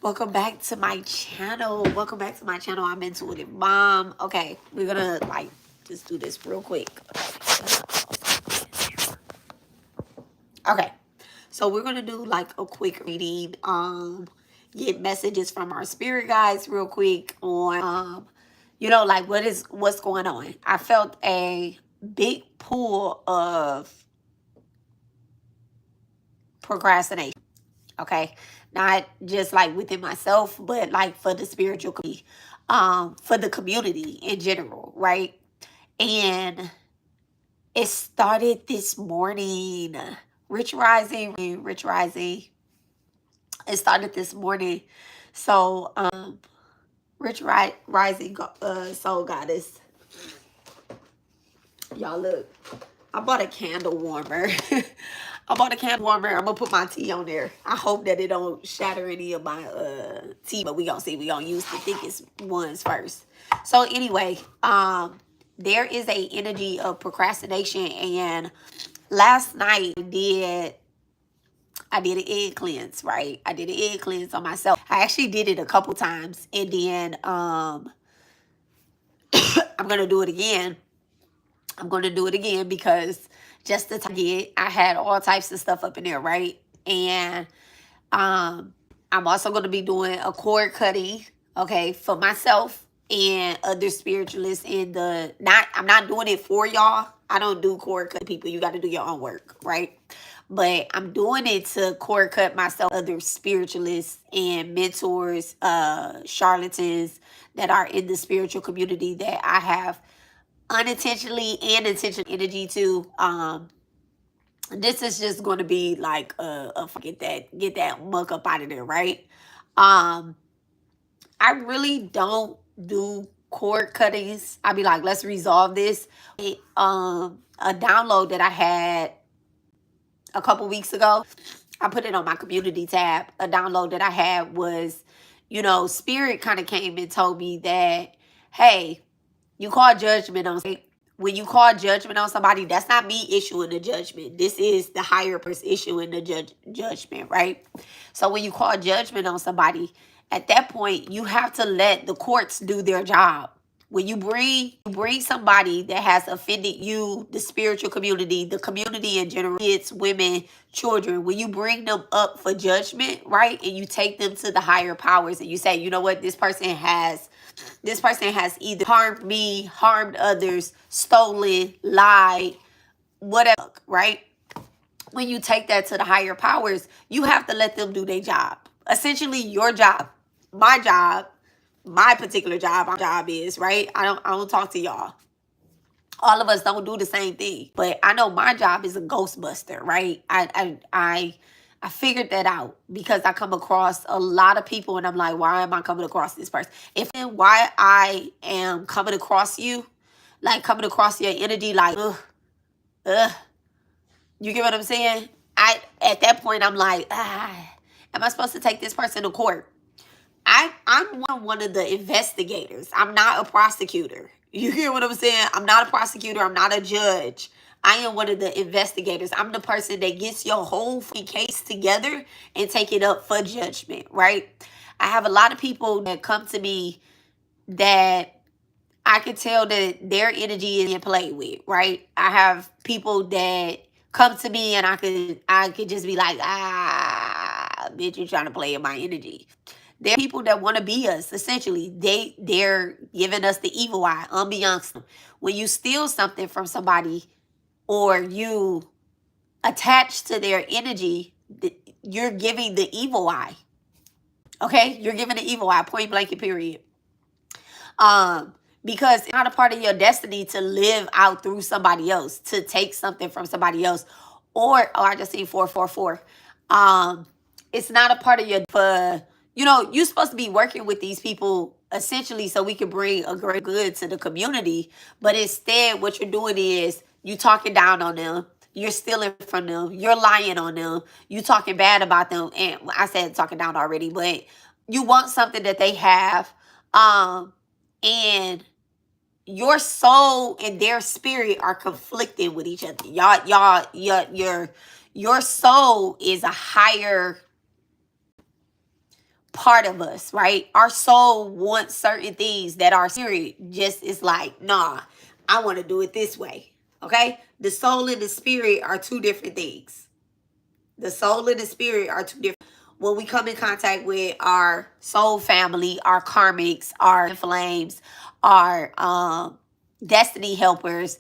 Welcome back to my channel. Welcome back to my channel. I'm Intuitive Mom. Okay, we're gonna just do this real quick. Okay, so we're gonna do like a quick reading. Get messages from our spirit guides real quick on like what's going on. I felt a big pull of procrastination. Okay, not just like within myself, but like for the spiritual community, for the community in general, right? And it started this morning. Rich rising, rich rising. It started this morning. So rising soul goddess, y'all look, I bought a candle warmer. I bought a candle warmer. I'm gonna put my tea on there. I hope that it don't shatter any of my tea, but we gonna see. We gonna use the thickest ones first. So anyway, there is a energy of procrastination, and last night I did an egg cleanse, right? I did an egg cleanse on myself. I actually did it a couple times, and then I'm gonna do it again. I'm going to do it again because just to target, I had all types of stuff up in there, right? And I'm also going to be doing a cord cutting, okay, for myself and other spiritualists I'm not doing it for y'all. I don't do cord cut people. You got to do your own work, right? But I'm doing it to cord cut myself, other spiritualists and mentors, charlatans that are in the spiritual community that I have unintentionally and intentional energy to. This is just going to be like get that muck up out of there, right? I really don't do cord cuttings. I'd be like, let's resolve this. A download that I had a couple weeks ago, I put it on my community tab. A download that I had was, spirit kind of came and told me that, hey, you call judgment on, when you call judgment on somebody, that's not me issuing the judgment. This is the higher person issuing the judgment, right? So when you call judgment on somebody, at that point, you have to let the courts do their job. When you bring somebody that has offended you, the spiritual community, the community in general, kids, women, children, when you bring them up for judgment, right? And you take them to the higher powers and you say, you know what, this person has either harmed me, harmed others, stolen, lied, whatever, right? When you take that to the higher powers, you have to let them do their job. Essentially, your job, my job, my particular job, our job is, right? I don't talk to y'all. All of us don't do the same thing. But I know my job is a ghostbuster, right? I figured that out because I come across a lot of people and I'm like, why am I coming across this person? Why I am coming across you, like coming across your energy, like, you get what I'm saying? At that point, I'm like, am I supposed to take this person to court? I'm one of the investigators. I'm not a prosecutor. You hear what I'm saying? I'm not a prosecutor. I'm not a judge. I am one of the investigators. I'm the person that gets your whole case together and take it up for judgment, right? I have a lot of people that come to me that I can tell that their energy is being played with, right? I have people that come to me and I could just be like, bitch, you're trying to play in my energy. There are people that want to be us, essentially. They're giving us the evil eye, unbeknownst. When you steal something from somebody or you attach to their energy, you're giving the evil eye. Okay? You're giving the evil eye, point blank, period. Because it's not a part of your destiny to live out through somebody else, to take something from somebody else. I just seen 444. It's not a part of your, you're supposed to be working with these people essentially so we can bring a great good to the community. But instead, what you're doing is you talking down on them. You're stealing from them. You're lying on them. You talking bad about them. And I said talking down already, but you want something that they have. And your soul and their spirit are conflicting with each other. Your soul is a higher part of us, right? Our soul wants certain things that our spirit just is like, nah, I want to do it this way. Okay? The soul and the spirit are two different things. The soul and the spirit are two different. When we come in contact with our soul family, our karmics, our flames, our destiny helpers,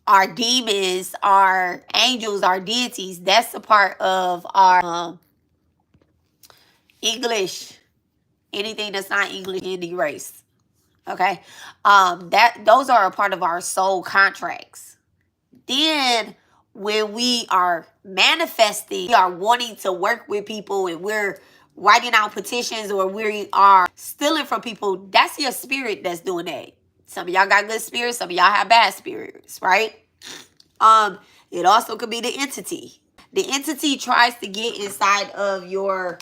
our demons, our angels, our deities, that's the part of our English. Anything that's not English can be erased. Okay? Those are a part of our soul contracts. Then when we are manifesting, we are wanting to work with people and we're writing out petitions or we are stealing from people, that's your spirit that's doing that. Some of y'all got good spirits, some of y'all have bad spirits, right? It also could be the entity. The entity tries to get inside of your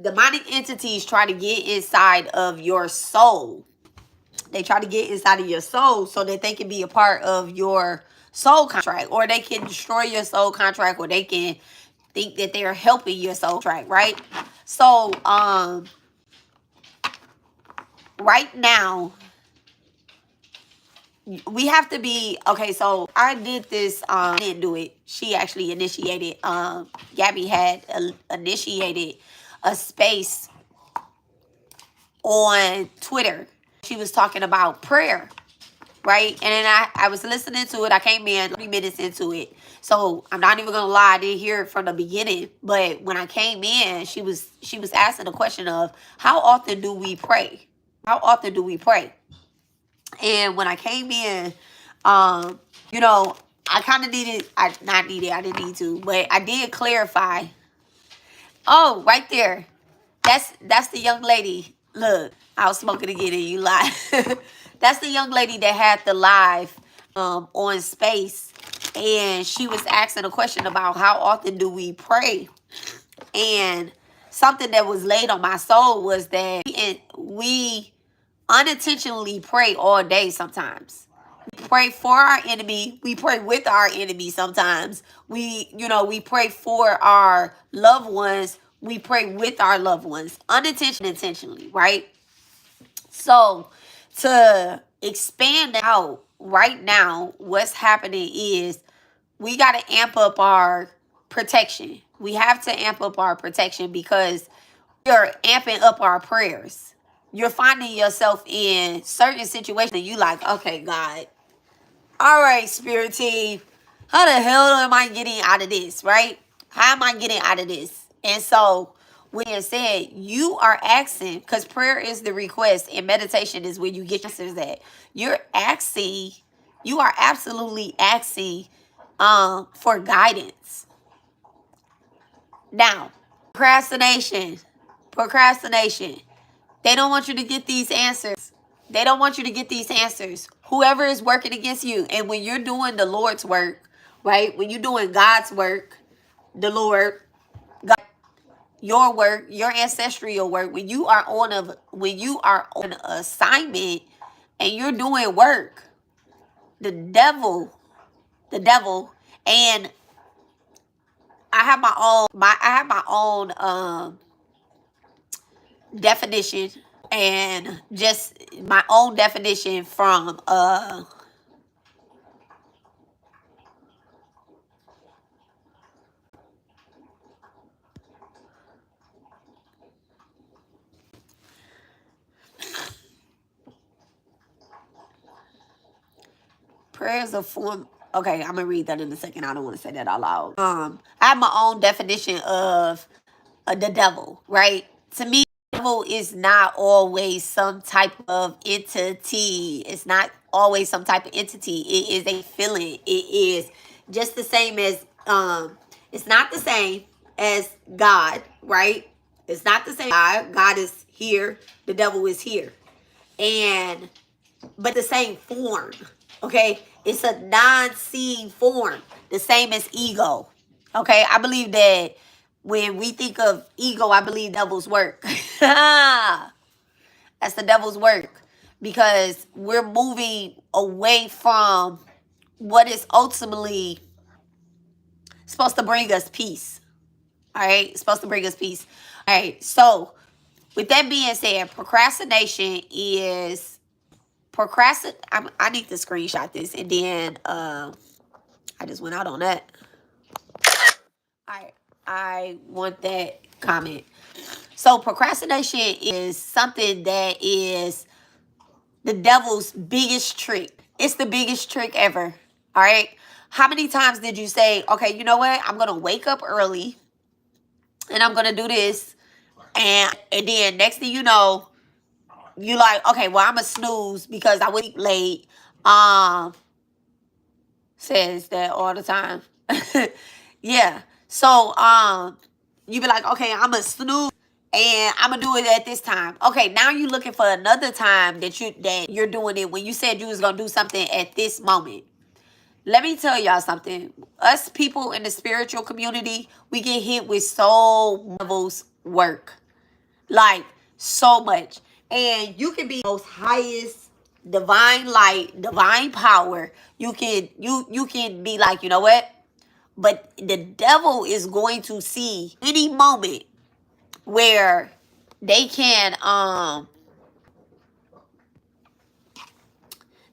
demonic entities try to get inside of your soul. They try to get inside of your soul so that they can be a part of your soul contract, or they can destroy your soul contract, or they can think that they're helping your soul contract, right? So, right now, we have to be, okay, so I did this, I didn't do it. She actually initiated, Gabby had initiated a space on Twitter. She was talking about prayer, right? And then I was listening to it. I came in 30 minutes into it. So I'm not even gonna lie, I didn't hear it from the beginning. But when I came in, she was asking the question of how often do we pray? How often do we pray? And when I came in, you know, I kind of I didn't need to, but I did clarify. Oh, right there. That's the young lady. Look, I was smoking again and you lie. That's the young lady that had the live on Space. And she was asking a question about how often do we pray? And something that was laid on my soul was that we unintentionally pray all day sometimes. We pray for our enemy. We pray with our enemy sometimes. We pray for our loved ones. We pray with our loved ones. Unintentionally, right? So to expand out right now, what's happening is we got to amp up our protection. We have to amp up our protection because you're amping up our prayers. You're finding yourself in certain situations and you like, okay, God, all right, spirit team, how the hell am I getting out of this, right? How am I getting out of this? And so, with that said, you are asking, because prayer is the request and meditation is where you get answers at. You're asking, you are absolutely asking for guidance. Now, procrastination. They don't want you to get these answers. They don't want you to get these answers. Whoever is working against you, and when you're doing the Lord's work, right? When you're doing God's work, the Lord, God, your work, your ancestral work, when you are on assignment and you're doing work, the devil, and I have my own definition, and just my own definition from prayer is a form. Okay, I'm gonna read that in a second. I don't want to say that out loud. I have my own definition of the devil, right? To me, the devil is not always some type of entity. It's not always some type of entity. It is a feeling. It is just the same as it's not the same as God, right? It's not the same. God is here. The devil is here. And but the same form. Okay? It's a non-seen form. The same as ego. Okay? I believe that when we think of ego, I believe devil's work. That's the devil's work. Because we're moving away from what is ultimately supposed to bring us peace. All right, it's supposed to bring us peace. All right, so with that being said, procrastination is I need to screenshot this, and then I just went out on that. I want that comment. So procrastination is something that is the devil's biggest trick. It's the biggest trick ever. All right. How many times did you say, okay, you know what? I'm gonna wake up early and I'm gonna do this, and then next thing you know, you like, okay, well, I'm a snooze because I wake late. Um, Says that all the time. Yeah. So you be like, okay, I'm a snooze and I'm gonna do it at this time. Okay, now you're looking for another time that you're doing it when you said you was gonna do something at this moment. Let me tell y'all something. Us people in the spiritual community, we get hit with so levels work. Like so much. And you can be the most highest divine light, divine power. You can be like, you know what? But the devil is going to see any moment where they can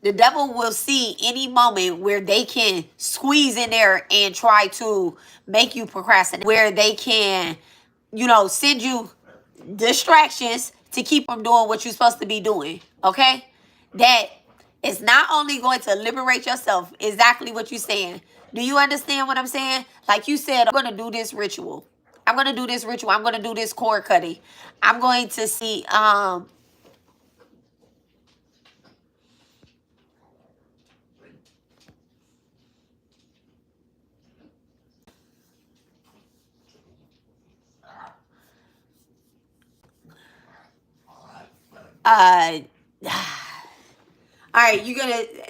the devil will see any moment where they can squeeze in there and try to make you procrastinate, where they can, send you distractions to keep from doing what you're supposed to be doing. Okay? That is not only going to liberate yourself, exactly what you're saying. Do you understand what I'm saying? Like you said, I'm going to do this ritual. I'm going to do this ritual. I'm going to do this cord cutting. I'm going to see uh all right,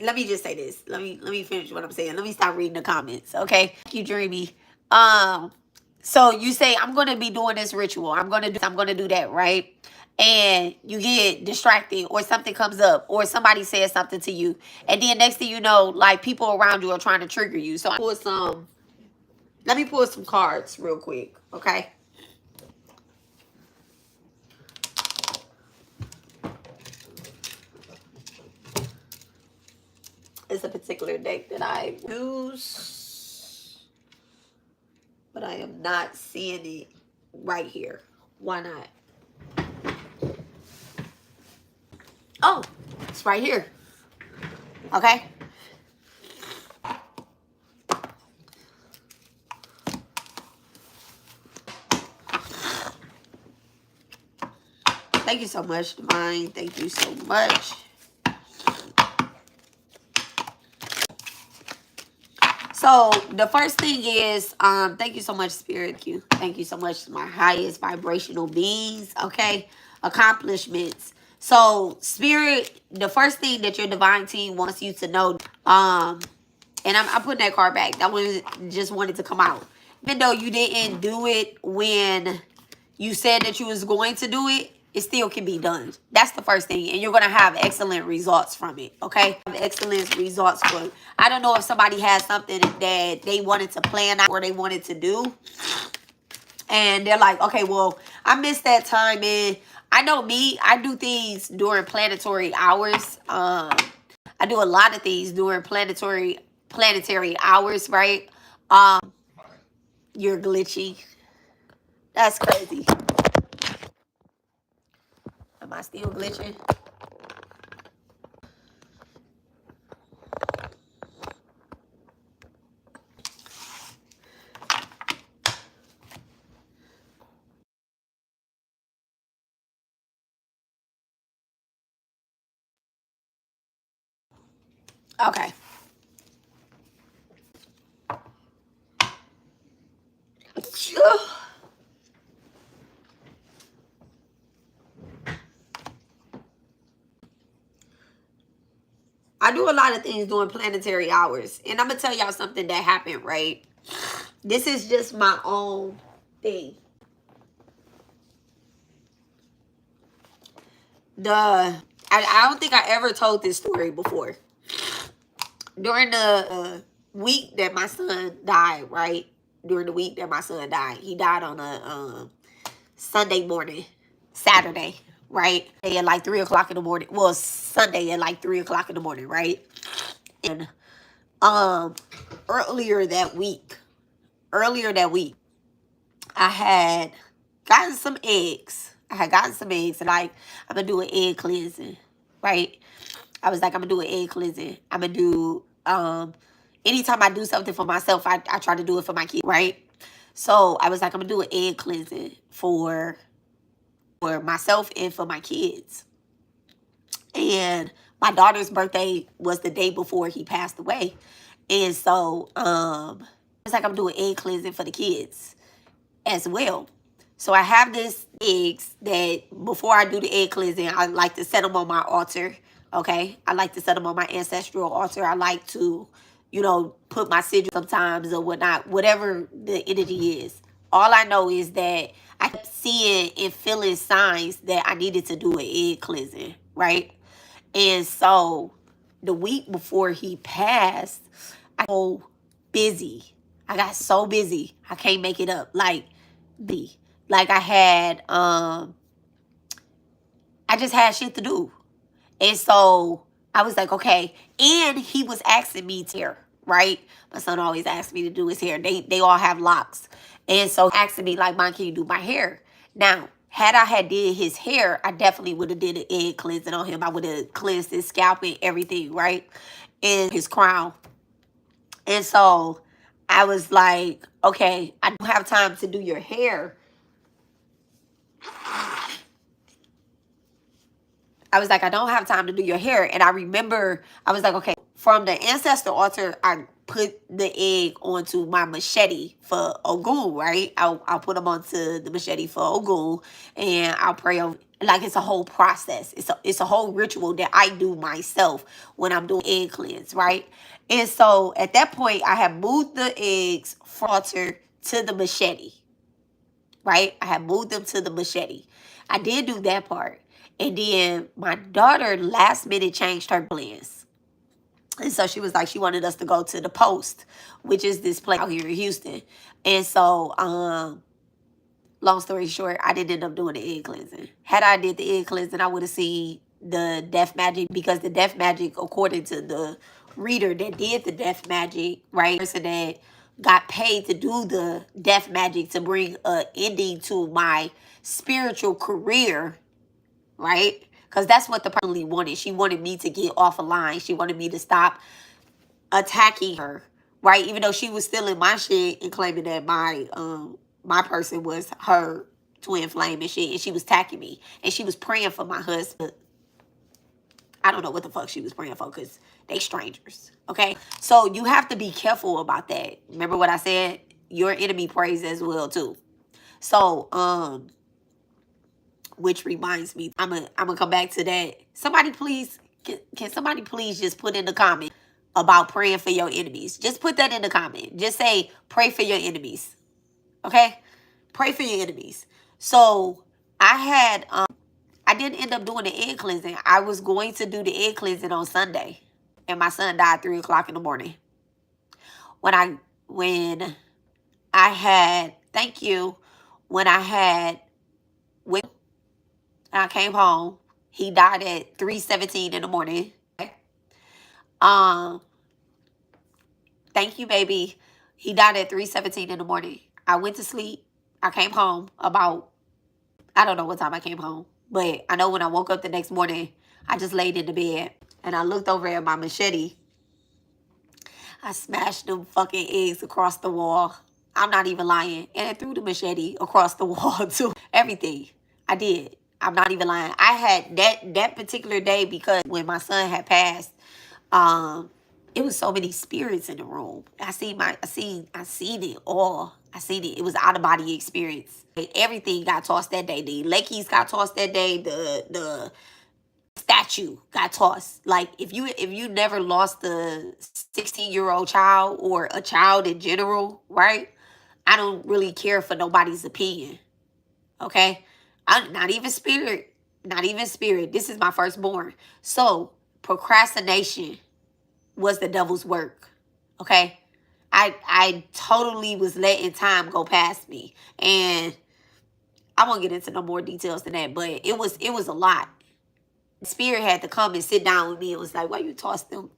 let me just say this. Let me finish what I'm saying. Let me stop reading the comments, okay? Thank you, Dreamy. So you say, I'm gonna be doing this ritual. I'm gonna do that, right? And you get distracted or something comes up or somebody says something to you. And then next thing you know, like people around you are trying to trigger you. So let me pull some cards real quick, okay? It's a particular deck that I use, but I am not seeing it right here. Why not? Oh, it's right here. Okay. Thank you so much, Divine. Thank you so much. So the first thing is, thank you so much, Spirit. Thank you so much, my highest vibrational beings. Okay, accomplishments. So Spirit, the first thing that your divine team wants you to know, and I'm putting that card back. That one just wanted to come out, even though you didn't do it when you said that you was going to do it. It still can be done. That's the first thing. And you're going to have excellent results from it. Okay? Excellent results from it. I don't know if somebody has something that they wanted to plan out or they wanted to do. And they're like, okay, well, I missed that time. And I know me, I do things during planetary hours. I do a lot of things during planetary hours, right? You're glitchy. That's crazy. Am I still glitching? Okay. I do a lot of things during planetary hours. And I'm going to tell y'all something that happened, right? This is just my own thing. I don't think I ever told this story before. During the week that my son died, right? during the week that my son died. He died on a Sunday morning, Saturday, right? At like 3 o'clock in the morning. Well, Sunday at like 3 o'clock in the morning, right? And earlier that week, I had gotten some eggs. And like, I'm gonna do an egg cleansing, right? I was like, I'm gonna do an egg cleansing. I'm gonna do anytime I do something for myself, I try to do it for my kids, right? So I was like, I'm gonna do an egg cleansing for myself and for my kids. And my daughter's birthday was the day before he passed away. And so it's like I'm doing egg cleansing for the kids as well. So I have this eggs that before I do the egg cleansing, I like to set them on my altar. Okay, I like to set them on my ancestral altar. I like to, put my sigil sometimes or whatnot, whatever the energy is. All I know is that I kept seeing and feeling signs that I needed to do an egg cleansing, right? And so the week before he passed, I got so busy. I can't make it up. Like I had I just had shit to do. And so I was like, okay. And he was asking me to hair, right? My son always asks me to do his hair. They all have locks. And so asking me like, Mom, can you do my hair? Now, had I had did his hair, I definitely would have did an egg cleansing on him. I would have cleansed his scalp and everything, right? And his crown. And so I was like, okay, I don't have time to do your hair. I was like, I don't have time to do your hair. And I remember, I was like, okay, from the ancestor altar, I put the egg onto my machete for Ogun, right? I'll put them onto the machete for Ogun, and I'll pray over. Like, it's a whole process. It's a whole ritual that I do myself when I'm doing egg cleanse, right? And so at that point, I had moved the eggs from the altar to the machete, right? I had moved them to the machete. I did do that part. And then my daughter last minute changed her plans. And so she was like, she wanted us to go to the Post, which is this place out here in Houston. And so, long story short, I didn't end up doing the egg cleansing. Had I did the egg cleansing, I would have seen the death magic, because the death magic, according to the reader that did the death magic, right? The person that got paid to do the death magic to bring an ending to my spiritual career, right? Because that's what the person wanted. She wanted me to get off a line. She wanted me to stop attacking her, right? Even though she was still in my shit and claiming that my person was her twin flame and shit, and she was attacking me, and she was praying for my husband. I don't know what the fuck she was praying for, because they strangers, okay? So you have to be careful about that. Remember what I said? Your enemy prays as well too. So which reminds me, I'm gonna come back to that. Somebody please, can somebody please just put in the comment about praying for your enemies? Just put that in the comment. Just say, pray for your enemies. Okay? Pray for your enemies. So I didn't end up doing the egg cleansing. I was going to do the egg cleansing on Sunday. And my son died 3 o'clock in the morning. When I had, thank you, when I came home, he died at 3:17 in the morning. Thank you, baby. He died at 3:17 in the morning. I went to sleep. I came home about, I don't know what time I came home, but I know when I woke up the next morning, I just laid in the bed and I looked over at my machete. I smashed them fucking eggs across the wall. I'm not even lying. And I threw the machete across the wall too. Everything. I did. I'm not even lying. I had that particular day, because when my son had passed, it was so many spirits in the room. I seen it all. I seen it. It was out of body experience. Everything got tossed that day. The Lakers got tossed that day. The statue got tossed. Like, if you never lost a 16-year-old child or a child in general, right? I don't really care for nobody's opinion. Okay? I'm not even spirit. Not even spirit. This is my firstborn. So procrastination was the devil's work. Okay? I totally was letting time go past me. And I won't get into no more details than that, but it was a lot. Spirit had to come and sit down with me. It was like, why you toss them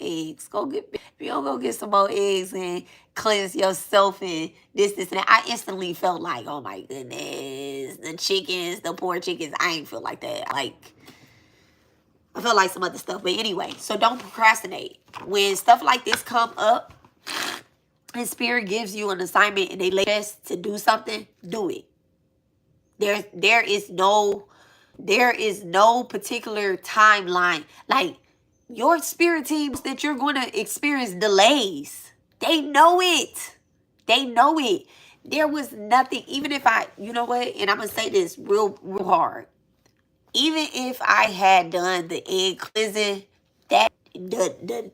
eggs? Go get, if you don't go get some more eggs and cleanse yourself and this and that. I instantly felt like, oh my goodness, the poor chickens. I ain't feel like that. Like, I felt like some other stuff. But anyway, so don't procrastinate. When stuff like this come up and Spirit gives you an assignment and they lay us to do something, do it. There is no particular timeline. Like, your spirit teams that you're going to experience delays. They know it. They know it. There was nothing, even if you know what, and I'm going to say this real hard. Even if I had done the egg cleansing that the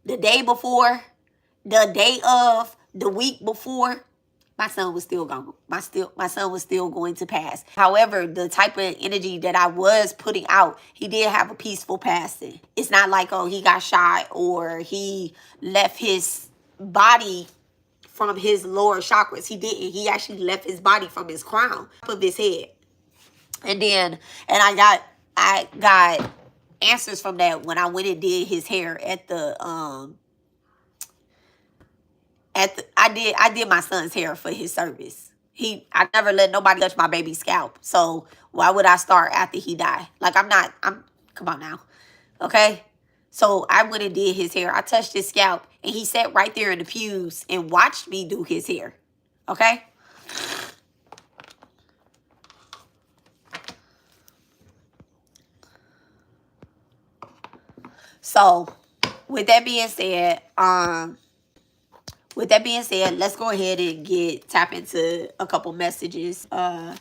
day before, the day of, the week before, my son was still gone. My son was still going to pass. However, the type of energy that I was putting out, he did have a peaceful passing. It's not like, oh, he got shot or he left his body from his lower chakras. He didn't. He actually left his body from his crown of his head. And I got answers from that when I went and did his hair at the I did my son's hair for his service. I never let nobody touch my baby's scalp. So why would I start after he died? Like, come on now. Okay? So I went and did his hair. I touched his scalp and he sat right there in the pews and watched me do his hair. Okay? So with that being said, let's go ahead and tap into a couple messages that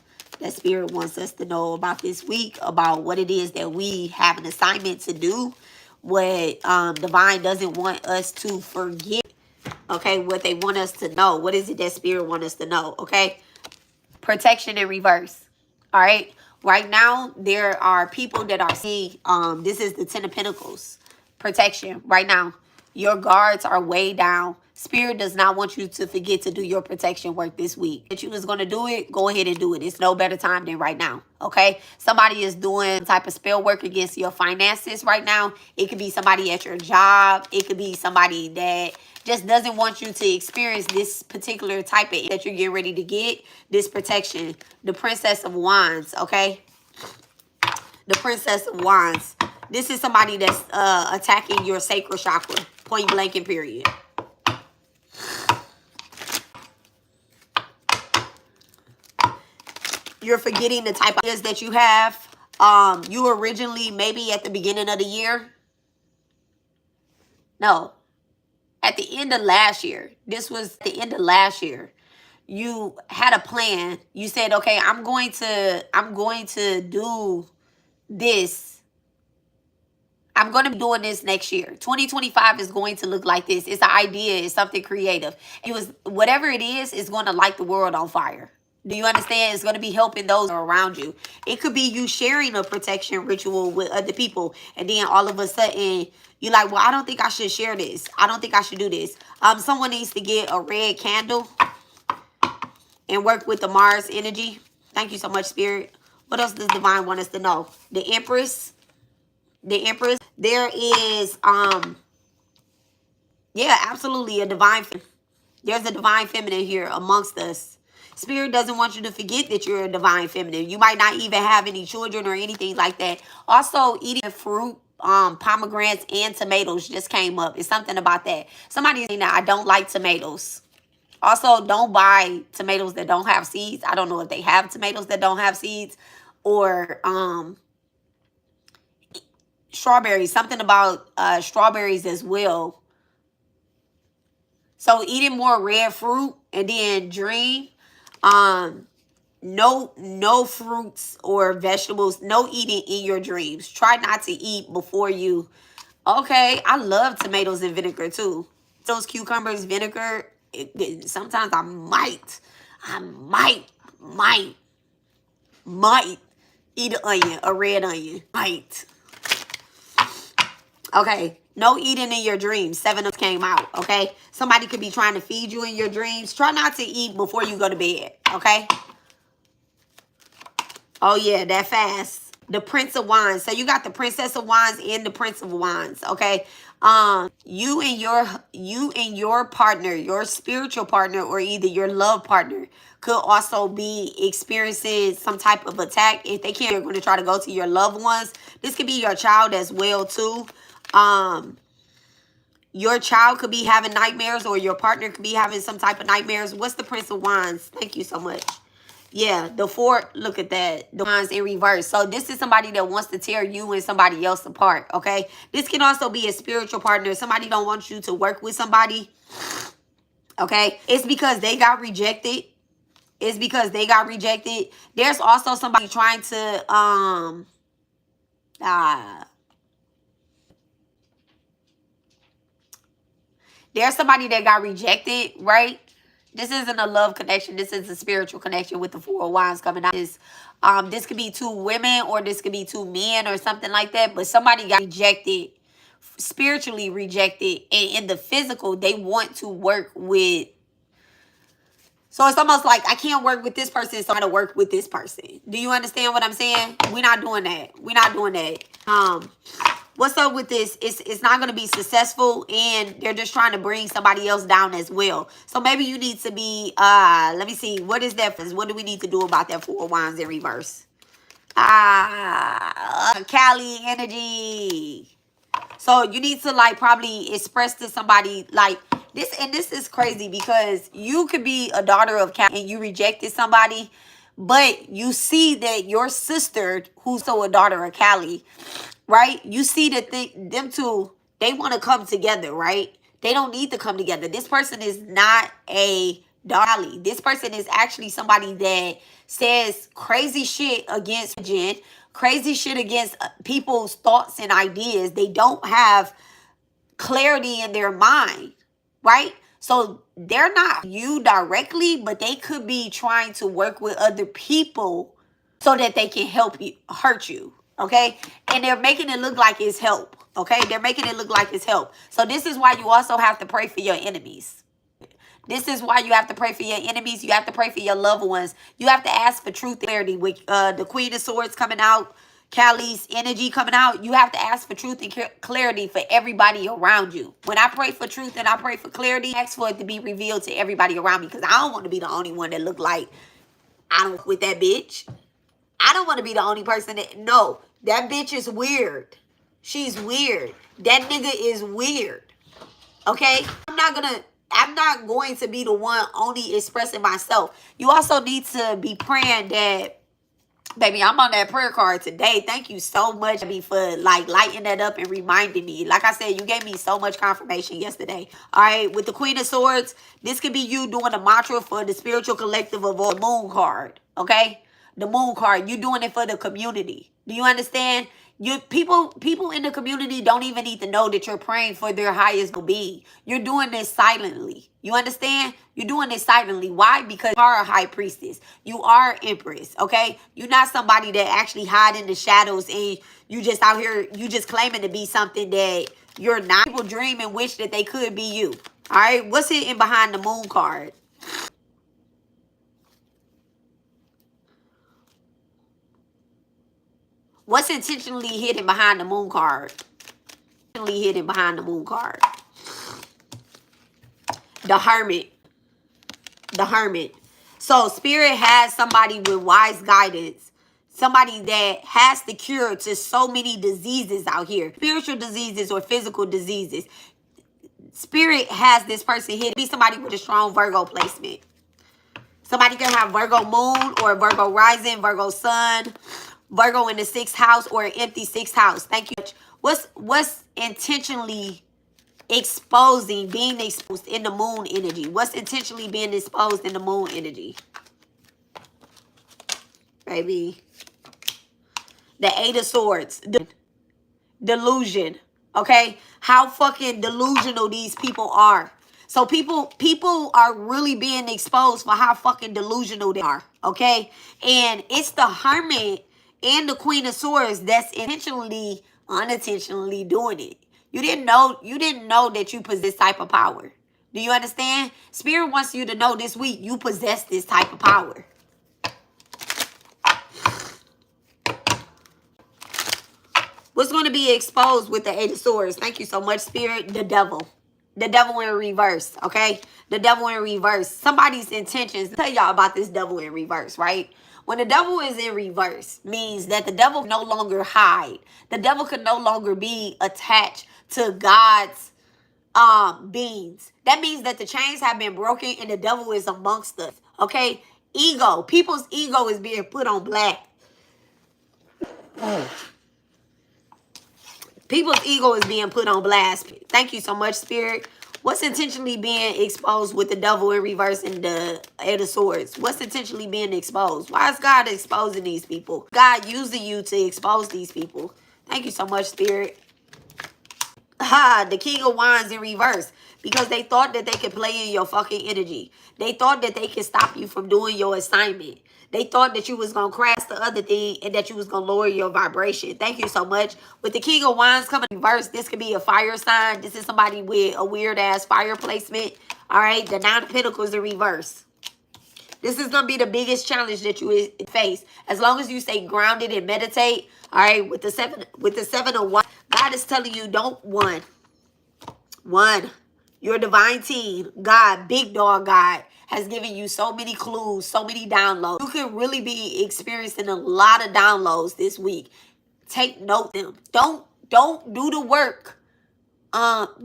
Spirit wants us to know about this week, about what it is that we have an assignment to do, what Divine doesn't want us to forget, okay, what they want us to know. What is it that Spirit wants us to know, okay? Protection in reverse, all right? Right now, there are people that are seeing, this is the Ten of Pentacles, protection right now. Your guards are way down. Spirit does not want you to forget to do your protection work this week. If you was going to do it, go ahead and do it. It's no better time than right now, okay? Somebody is doing some type of spell work against your finances right now. It could be somebody at your job. It could be somebody that just doesn't want you to experience this particular type of that you're getting ready to get, this protection. The Princess of Wands, okay? The Princess of Wands. This is somebody that's attacking your sacral chakra, point blank and period. You're forgetting the type of ideas that you have. You originally, maybe at the beginning of the year. No. At the end of last year. This was the end of last year. You had a plan. You said, okay, I'm going to do this. I'm going to be doing this next year. 2025 is going to look like this. It's an idea. It's something creative. Whatever it is going to light the world on fire. Do you understand? It's going to be helping those around you. It could be you sharing a protection ritual with other people. And then all of a sudden, you're like, well, I don't think I should share this. I don't think I should do this. Someone needs to get a red candle and work with the Mars energy. Thank you so much, Spirit. What else does Divine want us to know? The Empress. The Empress. There is, yeah, absolutely a divine. There's a divine feminine here amongst us. Spirit doesn't want you to forget that you're a divine feminine. You might not even have any children or anything like that. Also, eating fruit, pomegranates and tomatoes just came up. It's something about that. Somebody's saying that I don't like tomatoes. Also, don't buy tomatoes that don't have seeds. I don't know if they have tomatoes that don't have seeds, or strawberries. Something about strawberries as well. So eating more red fruit, and then dream. No fruits or vegetables. No eating in your dreams. Try not to eat before you. Okay, I love tomatoes and vinegar too. Those cucumbers, vinegar. Sometimes I might eat an onion, a red onion. Might. Okay, No eating in your dreams. 7 of came out, okay? Somebody could be trying to feed you in your dreams. Try not to eat before you go to bed, okay? Oh, yeah, that fast. The Prince of Wands. So you got the Princess of Wands and the Prince of Wands, okay? You and your partner, your spiritual partner, or either your love partner could also be experiencing some type of attack. If they can't, they're going to try to go to your loved ones. This could be your child as well, too. Your child could be having nightmares, or your partner could be having some type of nightmares. What's the Prince of Wands? Thank you so much. Yeah, the 4, look at that. The Wands in reverse. So this is somebody that wants to tear you and somebody else apart, okay? This can also be a spiritual partner. Somebody don't want you to work with somebody, okay? It's because they got rejected. It's because they got rejected. There's also somebody trying to, there's somebody that got rejected, right? This isn't a love connection. This is a spiritual connection with the 4 of Wands coming out. This could be 2 women, or this could be 2 men, or something like that. But somebody got rejected, spiritually rejected. And in the physical, they want to work with. So it's almost like, I can't work with this person, so I gotta work with this person. Do you understand what I'm saying? We're not doing that. We're not doing that. What's up with this? It's not going to be successful, and they're just trying to bring somebody else down as well. So maybe you need to be, let me see. What is that? What do we need to do about that 4 of Wands in reverse? Cali energy. So you need to like probably express to somebody like this. And this is crazy because you could be a daughter of Cali and you rejected somebody, but you see that your sister, who's so a daughter of Cali, right? You see that them two, they want to come together, right? They don't need to come together. This person is not a dolly. This person is actually somebody that says crazy shit against religion, crazy shit against people's thoughts and ideas. They don't have clarity in their mind, right? So they're not you directly, but they could be trying to work with other people so that they can help you, hurt you, okay? And they're making it look like it's help, okay? They're making it look like it's help. So this is why you also have to pray for your enemies. This is why you have to pray for your enemies. You have to pray for your loved ones. You have to ask for truth and clarity. With the Queen of Swords coming out, Cali's energy coming out, you have to ask for truth and clarity for everybody around you. When I pray for truth and I pray for clarity, I ask for it to be revealed to everybody around me, because I don't want to be the only one that look like I don't with that bitch. I don't want to be the only person that, no, that bitch is weird. She's weird. That nigga is weird. Okay? I'm not going to be the one only expressing myself. You also need to be praying that, baby, I'm on that prayer card today. Thank you so much, baby, for like lighting that up and reminding me. Like I said, you gave me so much confirmation yesterday. All right, with the Queen of Swords, this could be you doing a mantra for the spiritual collective of the Moon card. Okay, the Moon card. You doing it for the community. Do you understand? People in the community don't even need to know that you're praying for their highest being. You're doing this silently. You understand? You're doing this silently. Why? Because you are a high priestess. You are an empress, okay? You're not somebody that actually hide in the shadows and you just out here, you just claiming to be something that you're not. People dream and wish that they could be you. All right? What's hidden behind the Moon card? What's intentionally hidden behind the Moon card? Hidden behind the Moon card. The Hermit. The Hermit. So Spirit has somebody with wise guidance. Somebody that has the cure to so many diseases out here. Spiritual diseases or physical diseases. Spirit has this person here. Be somebody with a strong Virgo placement. Somebody can have Virgo moon or Virgo rising, Virgo sun, Virgo in the 6th house, or an empty 6th house. Thank you. What's intentionally exposing, being exposed in the Moon energy? What's intentionally being exposed in the Moon energy? Baby. The 8 of Swords. Delusion. Okay? How fucking delusional these people are. So people are really being exposed for how fucking delusional they are. Okay? And it's the Hermit and the Queen of Swords that's intentionally, unintentionally doing it. You didn't know that you possess this type of power. Do you understand? Spirit wants you to know this week you possess this type of power. What's going to be exposed with the Eight of Swords? Thank you so much, Spirit. The devil. The devil in reverse, okay? The devil in reverse. Somebody's intentions. I'll tell y'all about this devil in reverse, right? When the devil is in reverse, means that the devil can no longer hide. The devil can no longer be attached to God's beings. That means that the chains have been broken and the devil is amongst us, okay? Ego. People's ego is being put on blast. People's ego is being put on blast. Thank you so much, Spirit. What's intentionally being exposed with the devil in reverse and the Eight of Swords? What's intentionally being exposed? Why is God exposing these people? God using you to expose these people. Thank you so much, Spirit. The King of Wands in reverse. Because they thought that they could play in your fucking energy. They thought that they could stop you from doing your assignment. They thought that you was going to crash the other thing and that you was going to lower your vibration. Thank you so much. With the King of Wands coming in reverse, this could be a fire sign. This is somebody with a weird-ass fire placement. All right, the Nine of Pentacles in reverse. This is going to be the biggest challenge that you face. As long as you stay grounded and meditate. All right, with the seven of Wands, God is telling you, don't one. Your divine team, God, big dog God, has given you so many clues, so many downloads. You could really be experiencing a lot of downloads this week. Take note of them. Don't do the work. Don't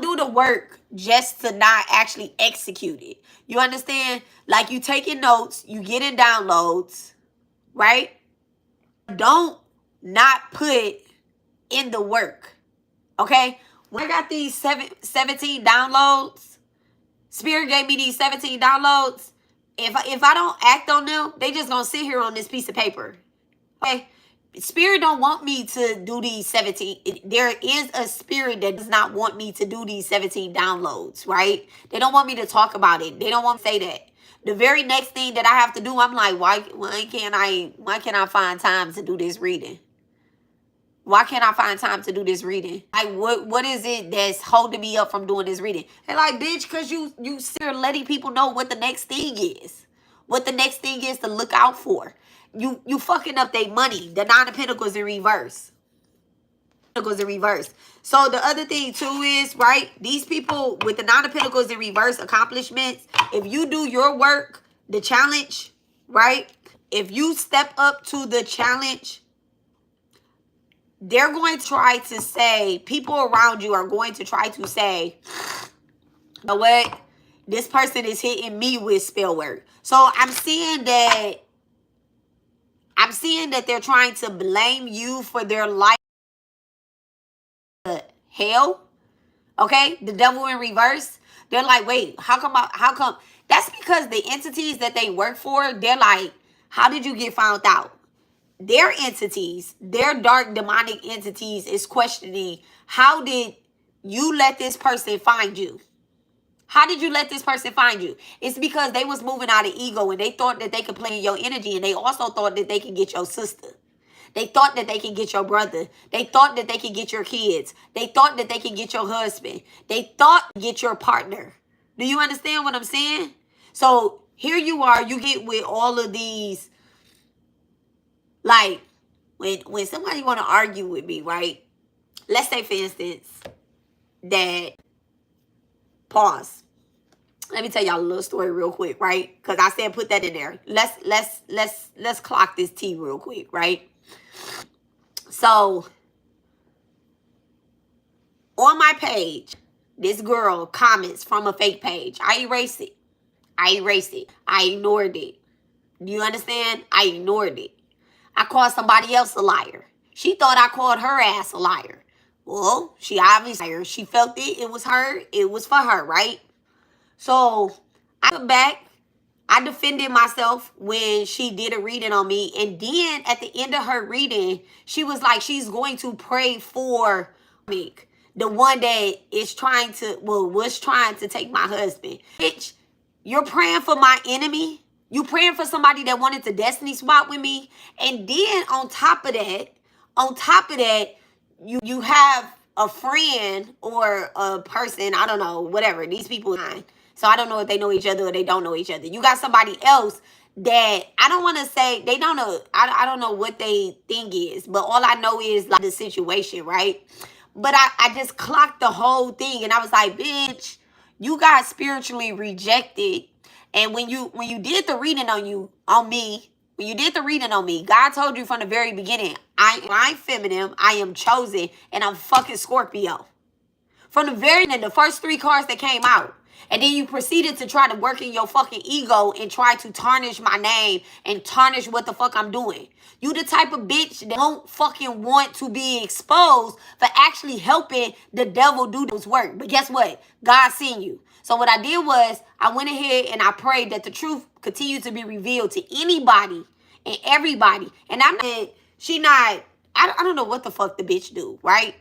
do the work just to not actually execute it. You understand? Like, you taking notes, you getting downloads, right? Don't not put in the work. Okay? When I got these 17 downloads, Spirit gave me these 17 downloads. If I don't act on them, they just gonna sit here on this piece of paper. Okay? Spirit don't want me to do these 17. There is a spirit that does not want me to do these 17 downloads, right? They don't want me to talk about it. They don't want to say that. The very next thing that I have to do, I'm like, why can't I find time to do this reading? Why can't I find time to do this reading? Like, what is it that's holding me up from doing this reading? And like, bitch, because you still letting people know what the next thing is. What the next thing is to look out for. You fucking up their money. The Nine of Pentacles in reverse. Pentacles in reverse. So the other thing too is, right, these people with the Nine of Pentacles in reverse accomplishments, if you do your work, the challenge, right, if you step up to the challenge, they're going to try to say, people around you are going to try to say, you know what, this person is hitting me with spell work. So I'm seeing that they're trying to blame you for their life. Hell, okay, the devil in reverse. They're like, wait, how come? That's because the entities that they work for, they're like, how did you get found out? Their entities, their dark demonic entities is questioning, how did you let this person find you? How did you let this person find you? It's because they was moving out of ego and they thought that they could play in your energy, and they also thought that they could get your sister. They thought that they could get your brother. They thought that they could get your kids. They thought that they could get your husband. They thought get your partner. Do you understand what I'm saying? So here you are, you get with all of these, like, when somebody want to argue with me, right? Let's say, for instance, that, pause. Let me tell y'all a little story real quick, right? Because I said put that in there. Let's clock this T real quick, right? So on my page, this girl comments from a fake page. I erased it. I ignored it. Do you understand? I ignored it. I called somebody else a liar. She thought I called her ass a liar. Well, she obviously, she felt it was her. It was for her, right? So I went back. I defended myself when she did a reading on me. And then at the end of her reading, she was like, she's going to pray for me. The one that is was trying to take my husband. Bitch, you're praying for my enemy? You praying for somebody that wanted to destiny swap with me. And then on top of that, you have a friend or a person, I don't know, whatever. These people, so I don't know if they know each other or they don't know each other. You got somebody else that I don't want to say they don't know. I don't know what they think is, but all I know is like the situation, right? But I just clocked the whole thing and I was like, bitch, you got spiritually rejected. And when you did the reading on me, when you did the reading on me, God told you from the very beginning, I'm feminine, I am chosen, and I'm fucking Scorpio. From the very end, the first 3 cards that came out. And then you proceeded to try to work in your fucking ego and try to tarnish my name and tarnish what the fuck I'm doing. You the type of bitch that don't fucking want to be exposed for actually helping the devil do this work. But guess what? God seen you. So what I did was I went ahead and I prayed that the truth continue to be revealed to anybody and everybody. And I'm not, I don't know what the fuck the bitch do, right?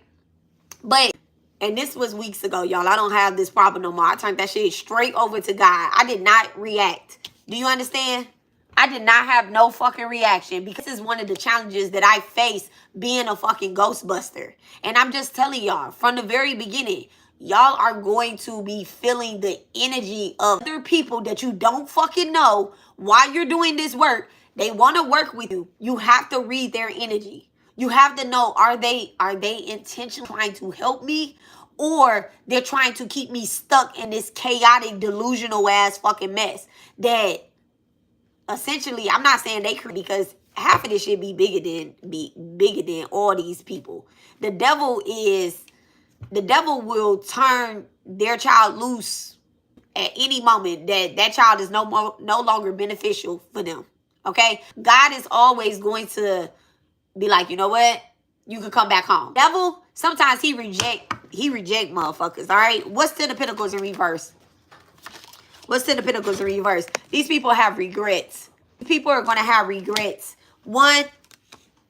But, and this was weeks ago, y'all. I don't have this problem no more. I turned that shit straight over to God. I did not react. Do you understand? I did not have no fucking reaction because this is one of the challenges that I face being a fucking Ghostbuster. And I'm just telling y'all, from the very beginning, y'all are going to be feeling the energy of other people that you don't fucking know while you're doing this work. They want to work with you. You have to read their energy. You have to know, are they intentionally trying to help me? Or they're trying to keep me stuck in this chaotic, delusional ass fucking mess that essentially, I'm not saying they create, because half of this shit be bigger than all these people. The devil will turn their child loose at any moment that child is no longer beneficial for them. Okay? God is always going to be like, you know what? You can come back home. Devil, sometimes he reject motherfuckers, all right? What's 10 of Pentacles in reverse? What's 10 of Pentacles in reverse? These people have regrets. People are going to have regrets. One,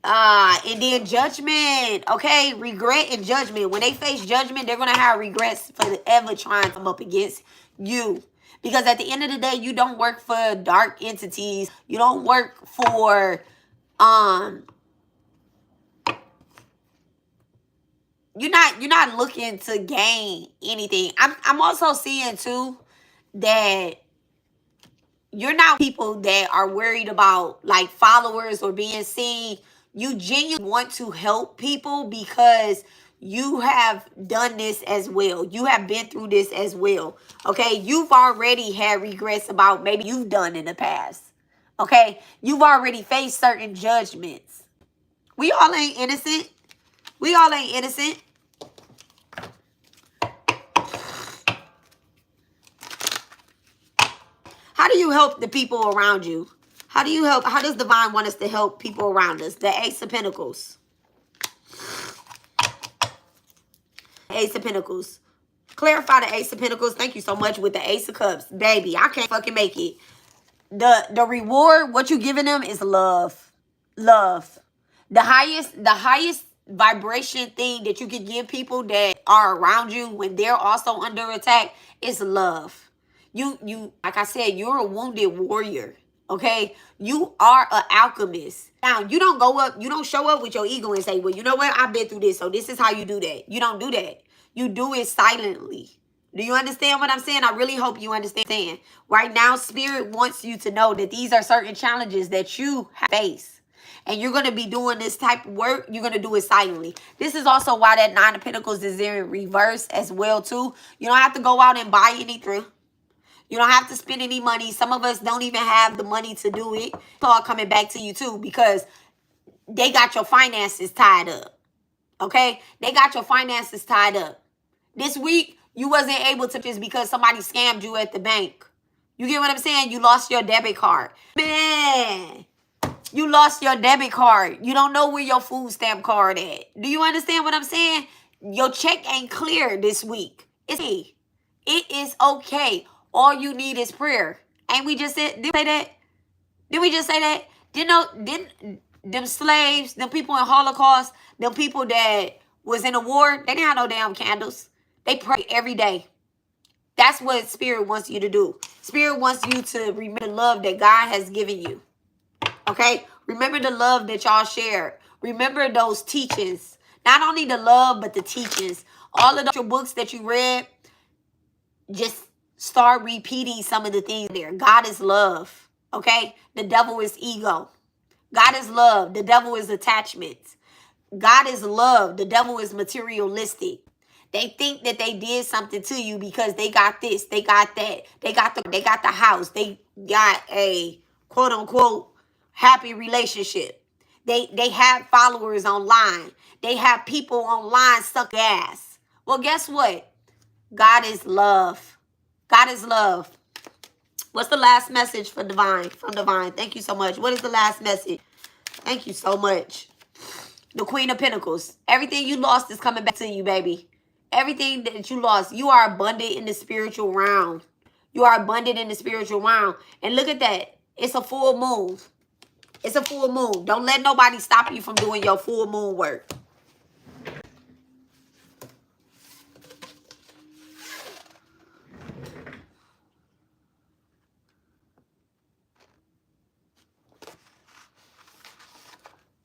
and then judgment, okay? Regret and judgment. When they face judgment, they're going to have regrets for ever trying to come up against you. Because at the end of the day, you don't work for dark entities. You don't work for, you're not looking to gain anything. I'm also seeing too that you're not people that are worried about like followers or being seen. You genuinely want to help people because you have done this as well. You have been through this as well. Okay, you've already had regrets about maybe you've done in the past. Okay, you've already faced certain judgments. We all ain't innocent. We all ain't innocent. How do you help the people around you? How does divine want us to help people around us? The Ace of Pentacles. Ace of Pentacles. Clarify the Ace of Pentacles. Thank you so much with the Ace of Cups. Baby, I can't fucking make it. The reward, what you giving them is love. Love. The highest vibration thing that you can give people that are around you when they're also under attack is love. You like I said, you're a wounded warrior. Okay, you are an alchemist. Now, you don't show up with your ego and say, well, you know what? I've been through this, so this is how you do that. You don't do that. You do it silently. Do you understand what I'm saying? I really hope you understand. Right now, Spirit wants you to know that these are certain challenges that you face. And you're going to be doing this type of work. You're going to do it silently. This is also why that 9 of Pentacles is in reverse as well, too. You don't have to go out and buy anything. You don't have to spend any money. Some of us don't even have the money to do it. It's all coming back to you too because they got your finances tied up. Okay? They got your finances tied up. This week, you wasn't able to just because somebody scammed you at the bank. You get what I'm saying? You lost your debit card. Man, you lost your debit card. You don't know where your food stamp card at. Do you understand what I'm saying? Your check ain't clear this week. It is okay. All you need is prayer. Ain't we just said, did we say that? Did we just say that? Didn't them slaves, them people in Holocaust, them people that was in a war, they didn't have no damn candles. They pray every day. That's what Spirit wants you to do. Spirit wants you to remember the love that God has given you. Okay? Remember the love that y'all shared. Remember those teachings. Not only the love, but the teachings. All of the books that you read, just start repeating some of the things there. God is love. Okay? The devil is ego. God is love. The devil is attachment. God is love. The devil is materialistic. They think that they did something to you because they got this, they got that, they got the house, they got a quote unquote happy relationship. They have followers online. They have people online suck ass. Well, guess what? God is love. God is love. What's the last message for Divine? From Divine. Thank you so much. What is the last message? Thank you so much. The Queen of Pentacles. Everything you lost is coming back to you, baby. Everything that you lost. You are abundant in the spiritual realm. You are abundant in the spiritual realm. And look at that. It's a full moon. It's a full moon. Don't let nobody stop you from doing your full moon work.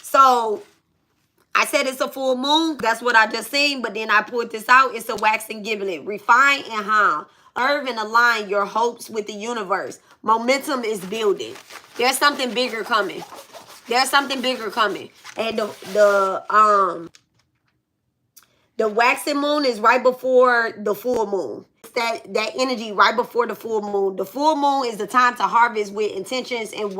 So I said it's a full moon. That's what I just seen. But then I pulled this out. It's a waxing giblet. Refine and harm. Serve and align your hopes with the universe. Momentum is building. There's something bigger coming. There's something bigger coming. And the waxing moon is right before the full moon. It's that energy right before the full moon. The full moon is the time to harvest with intentions and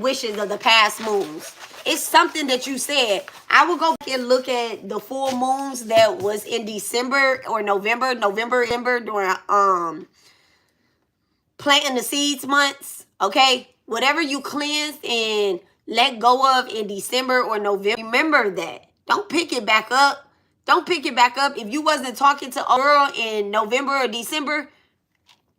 wishes of the past moons. It's something that you said. I will go back and look at the full moons that was in December or November during planting the seeds months. Okay, whatever you cleansed and let go of in December or November, remember that. Don't pick it back up. Don't pick it back up. If you wasn't talking to a girl in November or December,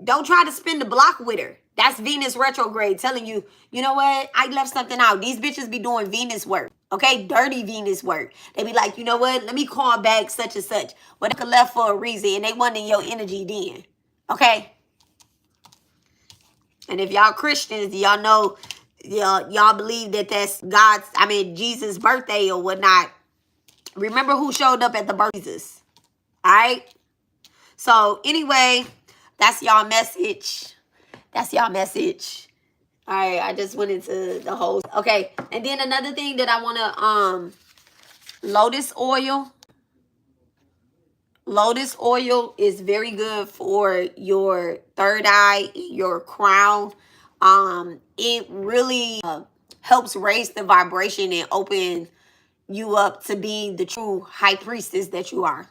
don't try to spin the block with her. That's Venus retrograde telling you, you know what? I left something out. These bitches be doing Venus work. Okay? Dirty Venus work. They be like, you know what? Let me call back such and such. But they left for a reason and they wanted your energy then. Okay? And if y'all Christians, y'all know, y'all believe that that's Jesus' birthday or whatnot. Remember who showed up at the birth of Jesus. All right? So, anyway, that's y'all message. That's y'all message. All right, I just went into the whole. Okay, and then another thing that I want to, lotus oil. Lotus oil is very good for your third eye, your crown. It really helps raise the vibration and open you up to being the true high priestess that you are.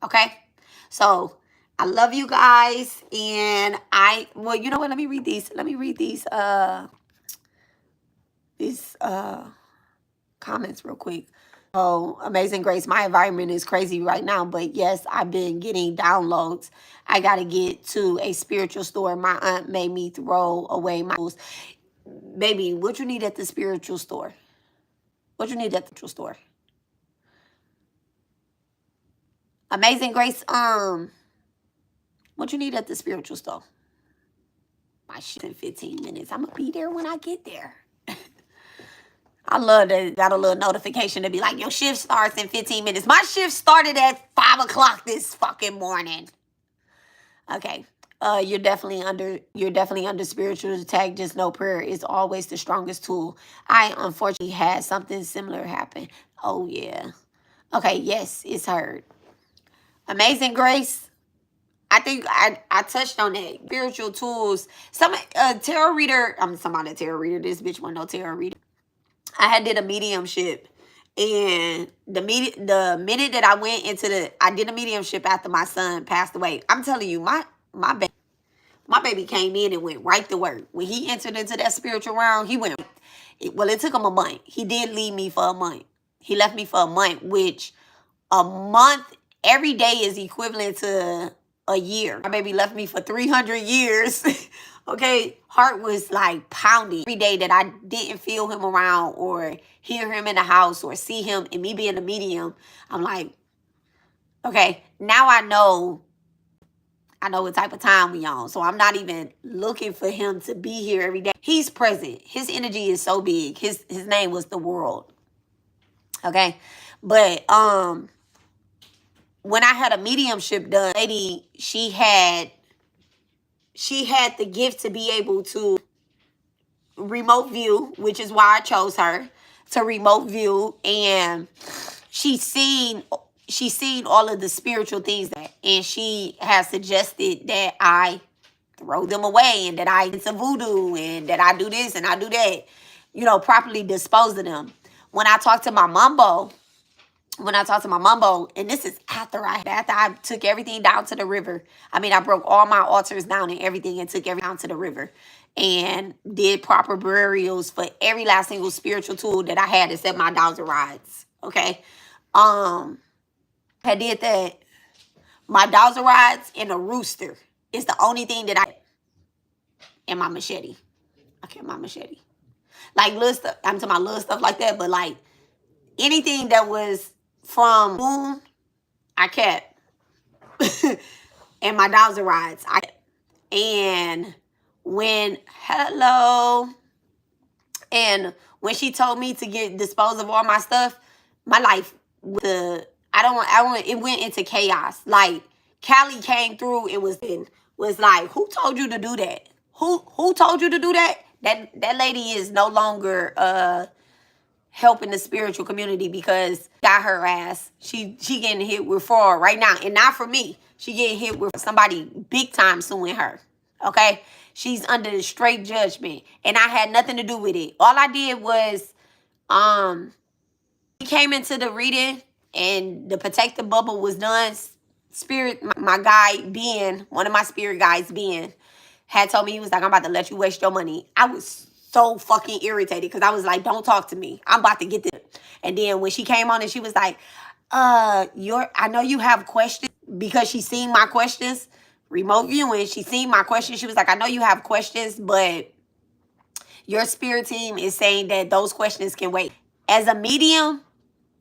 Okay? So, I love you guys. And well, you know what? Let me read these. Let me read these comments real quick. Oh, Amazing Grace. My environment is crazy right now, but yes, I've been getting downloads. I got to get to a spiritual store. My aunt made me throw away my tools. Baby, what you need at the spiritual store? What you need at the spiritual store? Amazing Grace, what you need at the spiritual store? My shit in 15 minutes. I'm going to be there when I get there. I love that. Got a little notification to be like, your shift starts in 15 minutes. My shift started at 5 o'clock this fucking morning. Okay. You're definitely under spiritual attack. Just know prayer is always the strongest tool. I unfortunately had something similar happen. Oh, yeah. Okay, yes, it's heard. Amazing Grace. I think I touched on that. Spiritual tools. Some tarot reader. I'm somebody tarot reader. This bitch wasn't no tarot reader. I had did a mediumship. And the minute that I went into I did a mediumship after my son passed away. I'm telling you, my baby came in and went right to work. When he entered into that spiritual realm, he went. Well, it took him a month. He did leave me for a month. He left me for a month, which a month every day is equivalent to a year. My baby left me for 300 years. Okay, heart was like pounding every day that I didn't feel him around or hear him in the house or see him, and me being a medium, I'm like, okay, now I know I know what type of time we on. So I'm not even looking for him to be here every day. He's present. His energy is so big. His name was the world. Okay. But when I had a mediumship done, lady, she had the gift to be able to remote view, which is why I chose her to remote view. And she's seen all of the spiritual things and she has suggested that I throw them away and that I into voodoo and that I do this and I do that, properly dispose of them. When I talk to my mumbo, and this is after I took everything down to the river. I mean, I broke all my altars down and everything and took everything down to the river and did proper burials for every last single spiritual tool that I had except my dowser rods. Okay. I did that. My dowser rods and a rooster is the only thing that and my machete. I kept my machete. Like little stuff. I'm talking about little stuff like that, but like anything that was from moon, I kept. And my dowser rods, I kept. And when she told me to dispose of all my stuff, my life it went into chaos. Like Callie came through and was like, who told you to do that? Who told you to do that? That lady is no longer helping the spiritual community because got her ass. She getting hit with fraud right now. And not for me. She getting hit with somebody big time suing her. Okay? She's under the straight judgment. And I had nothing to do with it. All I did was he came into the reading and the protective bubble was done. Spirit, my guy Ben, one of my spirit guys, Ben, had told me, he was like, I'm about to let you waste your money. I was so fucking irritated because I was like, don't talk to me. I'm about to get this. And then when she came on and she was like, I know you have questions, because she seen my questions, remote viewing, she seen my questions. She was like, I know you have questions, but your spirit team is saying that those questions can wait. As a medium,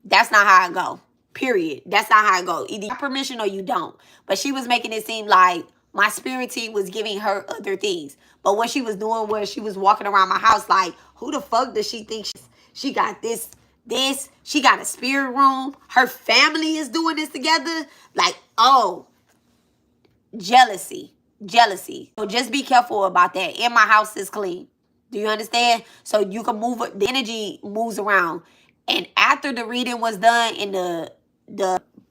that's not how I go. Period. That's not how I go. Either you have permission or you don't. But she was making it seem like my spirit team was giving her other things. But what she was doing was she was walking around my house like, who the fuck does she think she got this? She got a spirit room. Her family is doing this together. Like, oh, jealousy. So just be careful about that. And my house is clean. Do you understand? So you can move, the energy moves around. And after the reading was done and the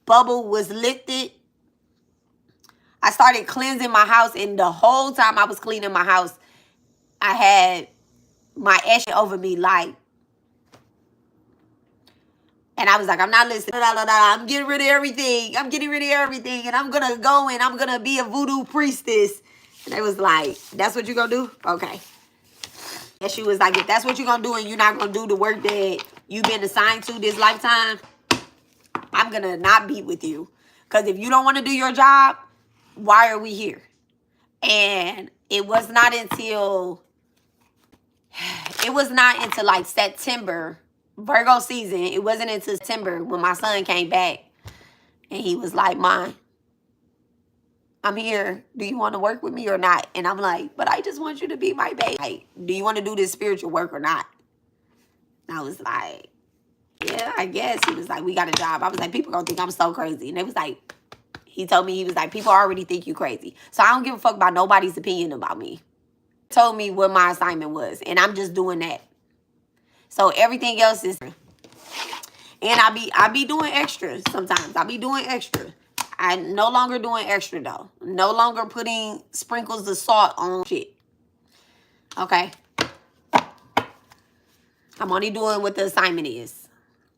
bubble was lifted, I started cleansing my house. And the whole time I was cleaning my house, I had my ash over me, like, and I was like, I'm not listening. I'm getting rid of everything. And I'm going to go and I'm going to be a voodoo priestess. And they was like, that's what you going to do? Okay. And she was like, if that's what you're going to do and you're not going to do the work that you've been assigned to this lifetime, I'm going to not be with you. Because if you don't want to do your job, why are we here? And it was not until like September, Virgo season. It wasn't until September when my son came back and he was like, Mom, I'm here. Do you want to work with me or not? And I'm like, but I just want you to be my baby. Like, do you want to do this spiritual work or not? And I was like, yeah, I guess. He was like, we got a job. I was like, people gonna think I'm so crazy. And they was like, he told me, he was like, people already think you crazy. So I don't give a fuck about nobody's opinion about me. He told me what my assignment was. And I'm just doing that. So everything else is, and I be doing extra sometimes. I be doing extra. I no longer doing extra though. No longer putting sprinkles of salt on shit. Okay. I'm only doing what the assignment is.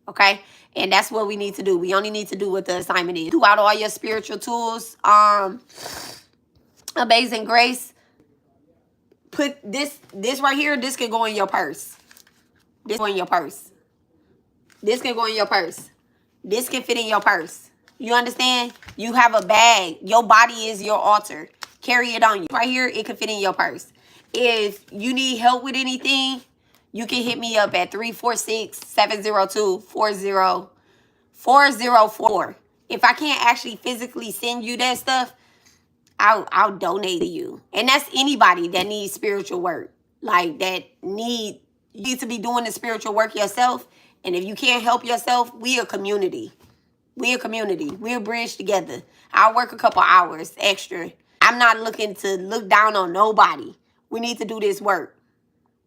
Okay. And that's what we need to do. We only need to do what the assignment is. Do out all your spiritual tools. Amazing Grace. Put this right here. This can go in your purse. This can go in your purse. This can go in your purse. This can fit in your purse. You understand? You have a bag. Your body is your altar. Carry it on you. Right here, it can fit in your purse. If you need help with anything, you can hit me up at 346-702-404. If I can't actually physically send you that stuff, I'll donate to you. And that's anybody that needs spiritual work. Like that you need to be doing the spiritual work yourself. And if you can't help yourself, we a community. We a community. We a bridge together. I'll work a couple hours extra. I'm not looking to look down on nobody. We need to do this work.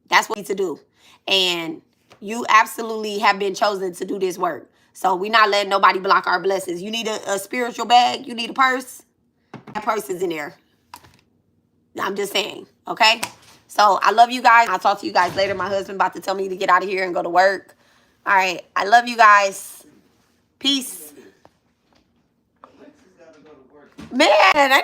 That's what we need to do. And you absolutely have been chosen to do this work. So we're not letting nobody block our blessings. You need a spiritual bag. You need a purse. That purse is in there. I'm just saying. Okay? So I love you guys. I'll talk to you guys later. My husband about to tell me to get out of here and go to work. All right. I love you guys. Peace. Man, ain't nobody